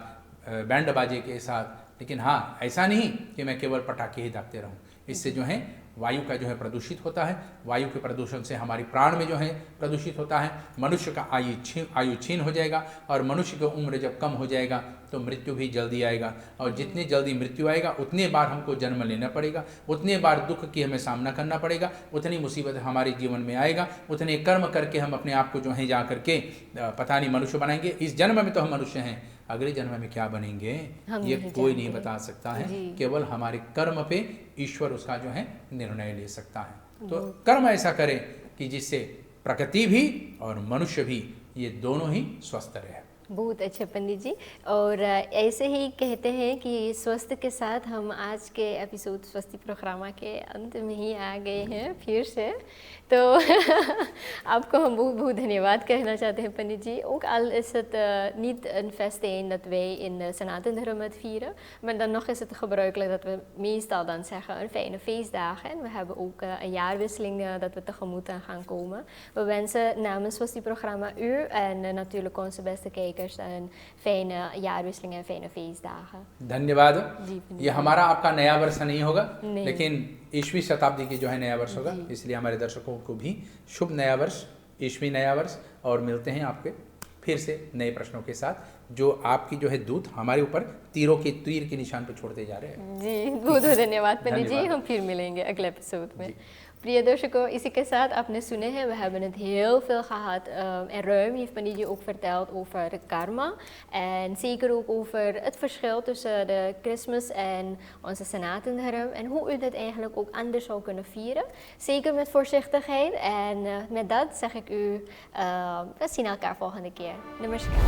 बैंड बाजे के साथ। लेकिन हाँ, ऐसा नहीं कि मैं केवल पटाखे ही दागते रहूं। इससे जो है वायु का जो है प्रदूषित होता है। वायु के प्रदूषण से हमारी प्राण में जो है प्रदूषित होता है। मनुष्य का आयु छीन हो जाएगा और मनुष्य की उम्र जब कम हो जाएगा तो मृत्यु भी जल्दी आएगा। और जितनी जल्दी मृत्यु आएगा उतने बार हमको जन्म लेना पड़ेगा, उतने बार दुख की हमें सामना करना पड़ेगा, उतनी मुसीबत हमारे जीवन में आएगा, उतने कर्म करके हम अपने आप को जो है जा करके पता नहीं मनुष्य बनाएंगे। इस जन्म में तो हम मनुष्य हैं, अगले जन्म में क्या बनेंगे ये कोई नहीं बता सकता है। केवल हमारे कर्म पे ईश्वर उसका जो है निर्णय ले सकता है। तो कर्म ऐसा करें कि जिससे प्रकृति भी और मनुष्य भी ये दोनों ही स्वस्थ रहे। बहुत अच्छे पंडित जी। और ऐसे ही कहते हैं कि स्वस्थ के साथ हम आज के एपिसोड स्वस्ति प्रोग्रामा के अंत में ही आ गए हैं फिर से। तो आपको हम बहुत बहुत धन्यवाद कहना चाहते हैं पंडित जी। Ook al is het niet een festijn dat wij in de Sanatendharm het vieren, maar dan nog is het gebruikelijk dat we meestal dan zeggen een fijne feestdagen. En we hebben ook een jaarwisseling dat we tegemoet aan gaan komen. We wensen namens Swasti programma u en natuurlijk onze beste kijkers een fijne jaarwisseling en fijne feestdagen. धन्यवाद। ये हमारा आपका नया वर्ष नहीं होगा, नहीं। लेकिन ईस्वी शताब्दी की जो है नया वर्ष होगा। इसलिए हमारे दर्शकों को भी शुभ नया वर्ष, ईस्वी नया वर्ष। और मिलते हैं आपके फिर से नए प्रश्नों के साथ जो आपकी जो है दूत हमारे ऊपर तीर के निशान पर छोड़ते जा रहे हैं। जी बहुत बहुत धन्यवाद पंडित जी। हम फिर मिलेंगे अगले एपिसोड में। Priya Darshako, इसी के साथ आपने सुने हैं, we hebben het heel veel gehad en ruim heeft Panditji ook verteld over het karma en zeker ook over het verschil tussen de Christmas en onze Sanatendharm en hoe u dit eigenlijk ook anders zou kunnen vieren. Zeker met voorzichtigheid en met dat zeg ik u, we zien elkaar volgende keer. Namaskar.